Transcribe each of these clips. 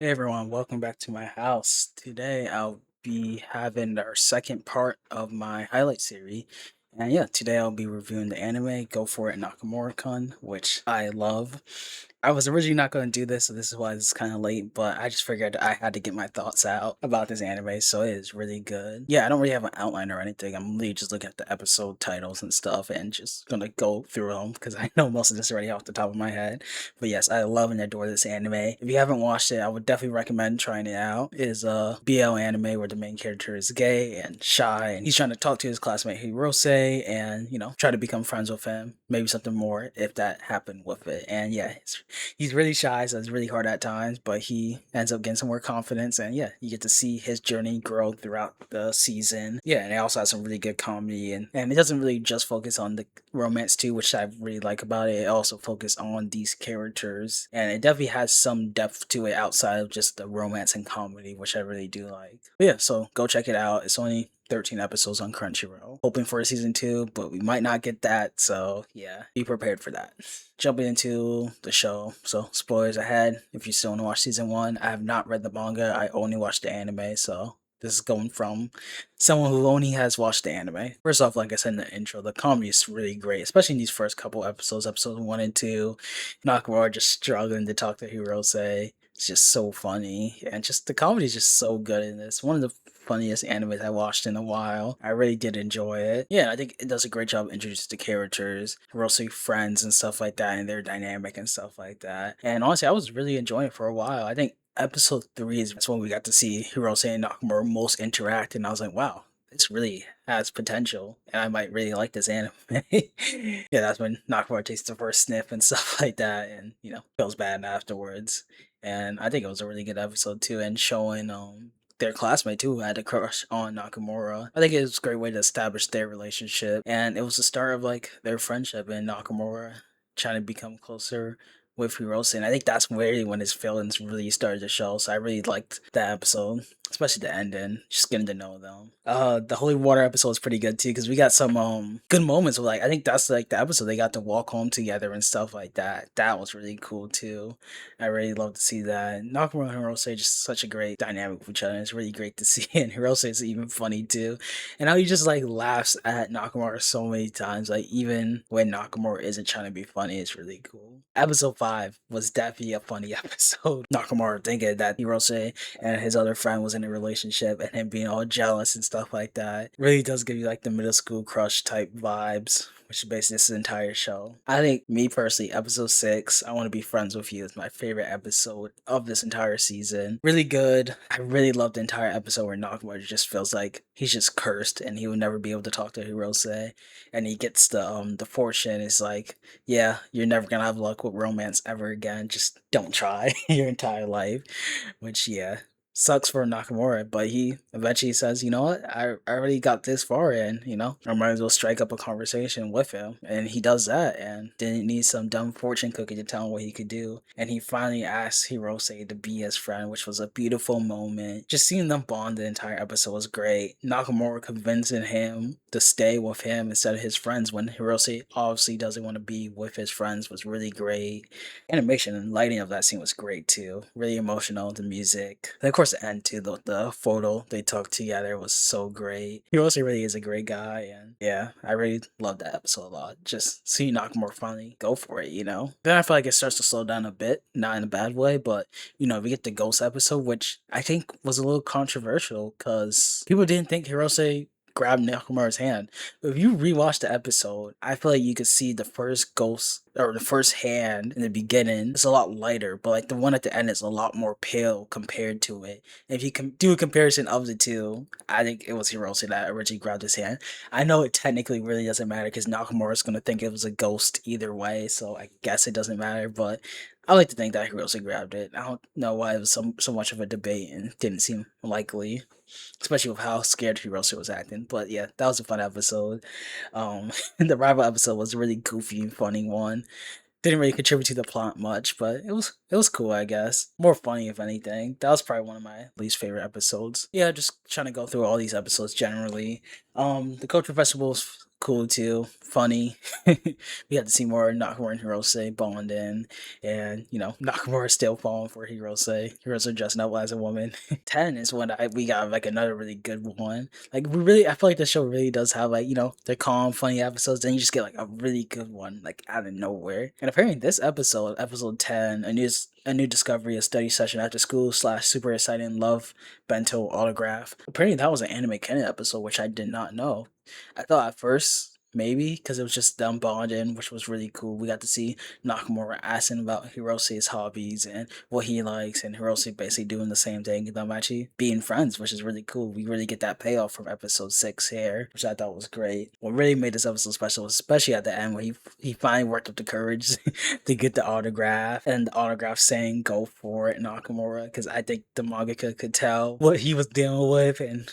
Hey everyone, welcome back to my house. Today I'll be having our second part of my highlight series. And yeah, today I'll be reviewing the anime Go For It Nakamura-kun, which I love. I was originally not going to do this, so this is why it's kind of late, but I just figured I had to get my thoughts out about this anime, so it is really good. Yeah, I don't really have an outline or anything. I'm really just looking at the episode titles and stuff and just gonna go through them because I know most of this already off the top of my head. But yes, I love and adore this anime. If you haven't watched it, I would definitely recommend trying it out. It is a BL anime where the main character is gay and shy, and he's trying to talk to his classmate Hirose and try to become friends with him. Maybe something more if that happened with it. And yeah, he's really shy, so it's really hard at times, but he ends up getting some more confidence, and yeah, you get to see his journey grow throughout the season. Yeah, and it also has some really good comedy, and it doesn't really just focus on the romance too, which I really like about it. It also focuses on these characters, and it definitely has some depth to it outside of just the romance and comedy, which I really do like. But yeah, so go check it out. It's only 13 episodes on Crunchyroll. Hoping for a season 2, but we might not get that, so yeah, be prepared for that. Jumping into the show, so spoilers ahead if you still want to watch season 1. I have not read the manga, I only watched the anime, so this is going from someone who only has watched the anime. First off, like I said in the intro, the comedy is really great, especially in these first couple episodes, episodes 1 and 2. Nakamura just struggling to talk to Hirose. It's just so funny, and just the comedy is just so good in this. One of the funniest animes I watched in a while. I really did enjoy it. Yeah, I think it does a great job introducing the characters, Hirose friends and stuff like that, and their dynamic and stuff like that. And honestly, I was really enjoying it for a while. I think episode 3 is when we got to see Hirose and Nakamura most interact, and I was like, wow, this really has potential, and I might really like this anime. Yeah, that's when Nakamura takes the first sniff and stuff like that, and feels bad afterwards. And I think it was a really good episode too, and showing their classmate too who had a crush on Nakamura. I think it was a great way to establish their relationship, and it was the start of like their friendship and Nakamura trying to become closer with Hirose, and I think that's really when his feelings really started to show. So I really liked that episode, especially the ending, just getting to know them. The Holy Water episode was pretty good too because we got some good moments. With, like I think that's like the episode they got to walk home together and stuff like that. That was really cool too. I really love to see that. Nakamura and Hirose are just such a great dynamic with each other. It's really great to see, and Hirose is even funny too. And how he just like laughs at Nakamura so many times, like even when Nakamura isn't trying to be funny, it's really cool. Episode 5 was definitely a funny episode. Nakamura thinking that Hirose and his other friend was in a relationship and him being all jealous and stuff like that. Really does give you like the middle school crush type vibes, which is basically this entire show. I think me personally, episode 6, I Want to Be Friends with You is my favorite episode of this entire season. Really good. I really love the entire episode where Nakamura just feels like he's just cursed and he will never be able to talk to Hirose. And he gets the fortune. It's like, yeah, you're never gonna have luck with romance ever again. Just don't try your entire life. Which yeah, sucks for Nakamura, but he eventually says, you know what, I already got this far and, I might as well strike up a conversation with him. And he does that and didn't need some dumb fortune cookie to tell him what he could do. And he finally asked Hirose to be his friend, which was a beautiful moment. Just seeing them bond the entire episode was great. Nakamura convincing him to stay with him instead of his friends when Hirose obviously doesn't want to be with his friends was really great. Animation and lighting of that scene was great too. Really emotional. The music, and of course, the end too. The photo they took together was so great. He also really is a great guy, and yeah, I really loved that episode a lot. Just seeing Nakamura finally go for it, Then I feel like it starts to slow down a bit, not in a bad way, but we get the Ghost episode, which I think was a little controversial because people didn't think Hirose grabbed Nakamura's hand. But if you rewatch the episode, I feel like you could see the first ghost or the first hand in the beginning is a lot lighter, but like the one at the end is a lot more pale compared to it. If you can do a comparison of the two, I think it was Hirose that originally grabbed his hand. I know it technically really doesn't matter because Nakamura is going to think it was a ghost either way, so I guess it doesn't matter, but I like to think that Hirose grabbed it. I don't know why it was so much of a debate and didn't seem likely, especially with how scared Hirose was acting. But yeah, that was a fun episode. The rival episode was a really goofy and funny one. Didn't really contribute to the plot much, but it was cool, I guess. More funny if anything. That was probably one of my least favorite episodes. Yeah, just trying to go through all these episodes generally. The Culture Festival cool too, funny. We had to see more Nakamura and Hirose bonding, and Nakamura still falling for Hirose. Hirose dressing up as a woman. 10 is when we got like another really good one. Like I feel like the show really does have like the calm, funny episodes. Then you just get like a really good one like out of nowhere. And apparently this episode 10, a new discovery, a study session after school slash super exciting love bento autograph. Apparently that was an anime canon episode, which I did not know. I thought at first maybe because it was just them bonding, which was really cool. We got to see Nakamura asking about Hirose's hobbies and what he likes, and Hirose basically doing the same thing, them actually being friends, which is really cool. We really get that payoff from episode 6 here, which I thought was great. What really made this episode special, especially at the end when he finally worked up the courage to get the autograph, and the autograph saying "Go for it, Nakamura," because I think the mangaka could tell what he was dealing with, and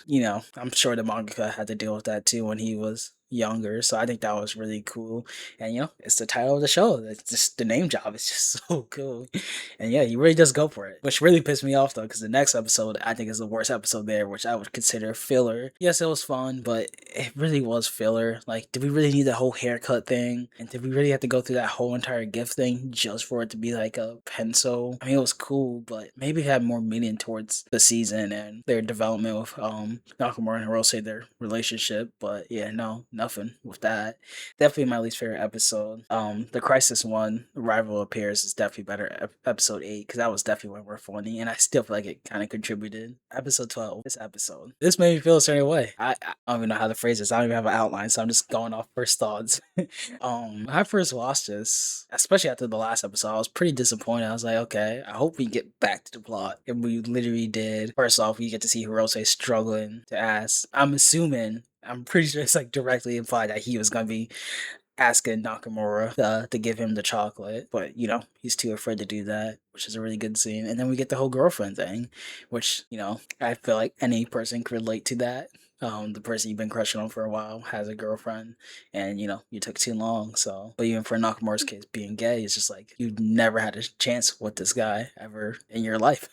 I'm sure the mangaka had to deal with that too when he was younger. So I think that was really cool. And it's the title of the show. It's just the name job is just so cool. And yeah, he really does go for it. Which really pissed me off though, because the next episode I think is the worst episode there, which I would consider filler. Yes, it was fun, but it really was filler. Like, did we really need the whole haircut thing? And did we really have to go through that whole entire gift thing just for it to be like a pencil? I mean, it was cool, but maybe it had more meaning towards the season and their development with Nakamura and Hirose, their relationship. But yeah, no, nothing with that. Definitely my least favorite episode. The Crisis one, Rival Appears, is definitely better. Episode 8, because that was definitely when we're funny, and I still feel like it kind of contributed. Episode 12, this made me feel a certain way. I don't even know how to phrase this. I don't even have an outline, so I'm just going off first thoughts. When I first watched this, especially after the last episode, I was pretty disappointed. I was like, okay, I hope we get back to the plot, and we literally did. First off, we get to see Hirose struggling to ask. I'm pretty sure it's like directly implied that he was gonna be asking Nakamura to give him the chocolate, but he's too afraid to do that, which is a really good scene. And then we get the whole girlfriend thing, which I feel like any person could relate to that. The person you've been crushing on for a while has a girlfriend, and you took too long. So, but even for Nakamura's case, being gay is just like you never had a chance with this guy ever in your life.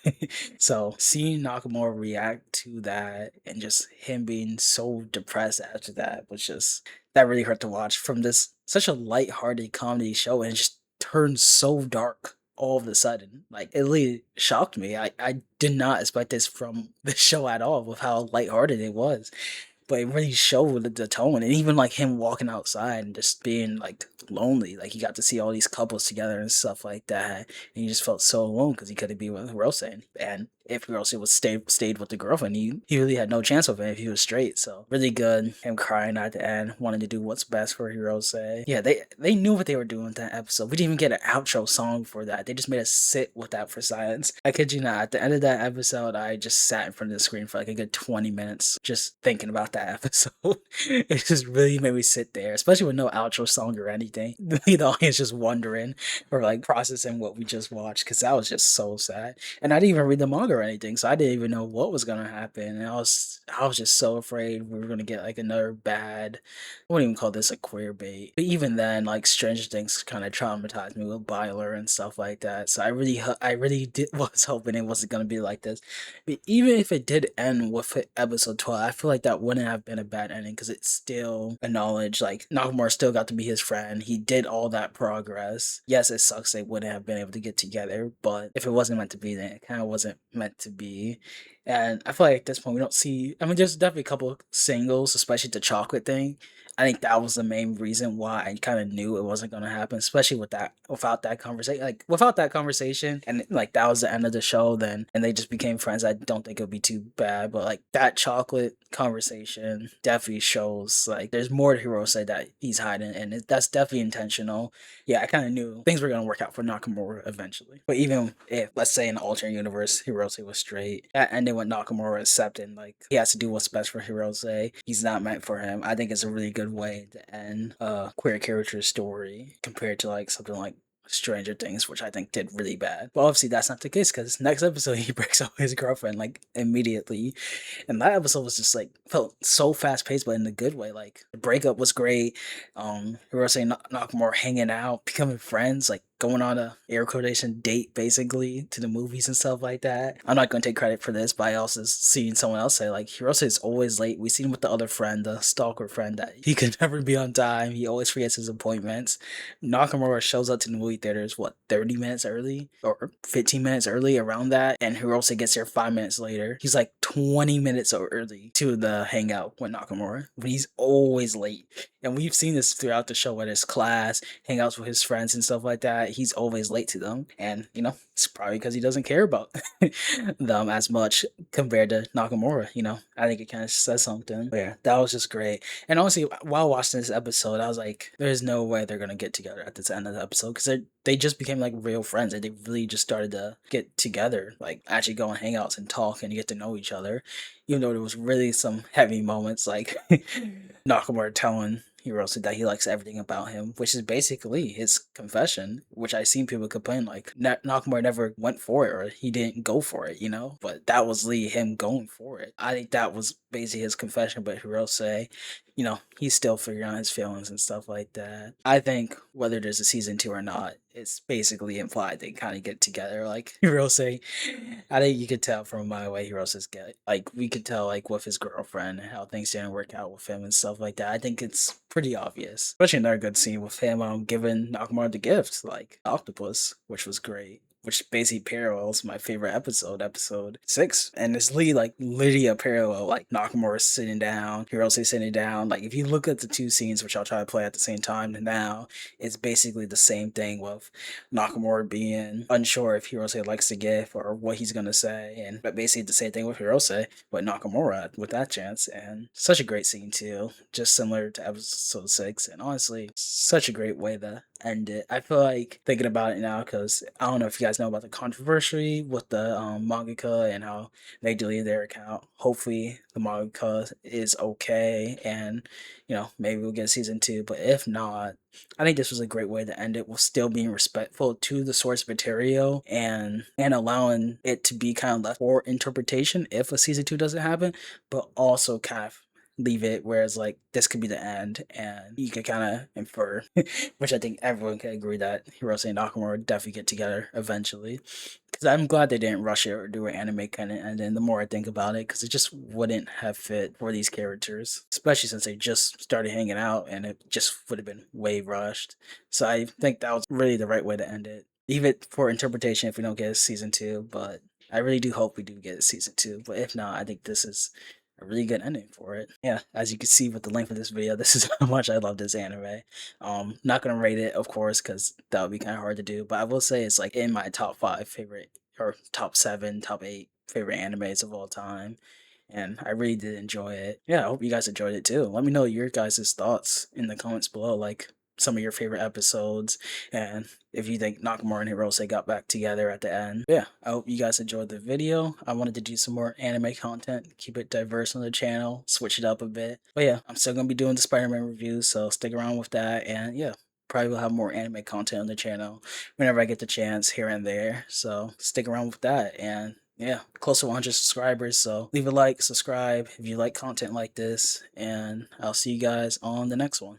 So seeing Nakamura react to that and just him being so depressed after that was just that really hurt to watch from this such a light-hearted comedy show, and it just turned so dark all of a sudden. Like, it really shocked me. I did not expect this from the show at all with how lighthearted it was. But it really showed the tone, and even like him walking outside and just being like lonely. Like, he got to see all these couples together and stuff like that, and he just felt so alone because he couldn't be with Rose. And if Rose was stayed with the girlfriend, he really had no chance of it if he was straight. So really good. Him crying at the end, wanting to do what's best for Hirose. Yeah, they knew what they were doing with that episode. We didn't even get an outro song for that. They just made us sit with that for silence. I kid you not. At the end of that episode, I just sat in front of the screen for like a good 20 minutes just thinking about that episode. It just really made me sit there, especially with no outro song or anything. The audience just wondering or like processing what we just watched, because that was just so sad. And I didn't even read the manga or anything, so I didn't even know what was gonna happen. And I was just so afraid we were gonna get like another bad. I wouldn't even call this a queer bait, but even then, like Stranger Things kind of traumatized me with Byler and stuff like that. So I really did was hoping it wasn't gonna be like this. But even if it did end with episode 12, I feel like that wouldn't have been a bad ending, because it still acknowledged like Nakamura still got to be his friend. He did all that progress. Yes, it sucks they wouldn't have been able to get together, but if it wasn't meant to be, then it kind of wasn't meant to be. And I feel like at this point we don't see. I mean, there's definitely a couple singles, especially the chocolate thing. I think that was the main reason why I kind of knew it wasn't going to happen, especially without that conversation. Like, without that conversation, and like that was the end of the show. Then and they just became friends. I don't think it would be too bad, but like that chocolate conversation definitely shows like there's more to Hirose that he's hiding, and that's definitely intentional. Yeah, I kind of knew things were going to work out for Nakamura eventually. But even if, let's say, in the alternate universe, Hirose was straight, that ending with Nakamura accepting, like, he has to do what's best for Hirose, he's not meant for him, I think it's a really good way to end a queer character's story compared to, like, something like Stranger Things, which I think did really bad. But obviously that's not the case, because next episode he breaks up with his girlfriend like immediately. And that episode was just like felt so fast paced, but in a good way. Like, the breakup was great. Hirose and Nakamura hanging out, becoming friends, like going on a air quotation date basically to the movies and stuff like that. I'm not gonna take credit for this, but I also seen someone else say like Hirose is always late. We seen with the other friend, the stalker friend, that he could never be on time. He always forgets his appointments. Nakamura shows up to the movie theaters what 30 minutes early or 15 minutes early around that, and Hirose gets there 5 minutes later. He's like 20 minutes so early to the hangout with Nakamura, but he's always late. And we've seen this throughout the show, whether it's class, hangouts with his friends and stuff like that. He's always late to them. And, it's probably because he doesn't care about them as much compared to Nakamura, I think it kind of says something. But yeah, that was just great. And honestly, while watching this episode, I was like, there's no way they're going to get together at this end of the episode because they just became like real friends and they really just started to get together, like actually go on hangouts and talk and get to know each other. Even though there was really some heavy moments like Nakamura telling Hirose that he likes everything about him, which is basically his confession, which I seen people complain like Nakamura never went for it or he didn't go for it, But that was Lee, him going for it. I think that was basically his confession, but Hirose, he's still figuring out his feelings and stuff like that. I think whether there's a season 2 or not, it's basically implied they kind of get together. Like Hirose, I think you could tell from my way Hirose's get. Like we could tell like with his girlfriend and how things didn't work out with him and stuff like that. I think it's pretty obvious. Especially another good scene with him giving Nakamura the gift, like octopus, which was great. Which basically parallels my favorite episode 6. And it's literally a parallel, like Nakamura sitting down, Hirose sitting down. Like if you look at the two scenes, which I'll try to play at the same time now, it's basically the same thing with Nakamura being unsure if Hirose likes the gift or what he's gonna say. And but basically the same thing with Hirose, but Nakamura with that chance. And such a great scene too. Just similar to episode 6. And honestly, such a great way to end it. I feel like thinking about it now because I don't know if you guys know about the controversy with the mangaka and how they deleted their account. Hopefully the mangaka is okay and maybe we'll get season 2, but if not, I think this was a great way to end it while still being respectful to the source material and allowing it to be kind of left for interpretation if a season 2 doesn't happen, but also kind of leave it whereas like this could be the end and you could kind of infer which I think everyone can agree that Hirose and Nakamura would definitely get together eventually, because I'm glad they didn't rush it or do an anime kind of ending. The more I think about it, because it just wouldn't have fit for these characters, especially since they just started hanging out and it just would have been way rushed. So I think that was really the right way to end it. Leave it for interpretation if we don't get a season 2, but I really do hope we do get a season 2. But if not, I think this is a really good ending for it. Yeah, as you can see with the length of this video, this is how much I love this anime. Not gonna rate it, of course, because that would be kind of hard to do. But I will say it's like in my top 5 favorite or top 7, top 8 favorite animes of all time. And I really did enjoy it. Yeah, I hope you guys enjoyed it too. Let me know your guys' thoughts in the comments below, like some of your favorite episodes, and if you think Nakamura and Hirose got back together at the end. Yeah, I hope you guys enjoyed the video. I wanted to do some more anime content, keep it diverse on the channel, switch it up a bit. But yeah, I'm still going to be doing the Spider-Man reviews, so stick around with that. And yeah, probably will have more anime content on the channel whenever I get the chance here and there. So stick around with that. And yeah, close to 100 subscribers. So leave a like, subscribe if you like content like this, and I'll see you guys on the next one.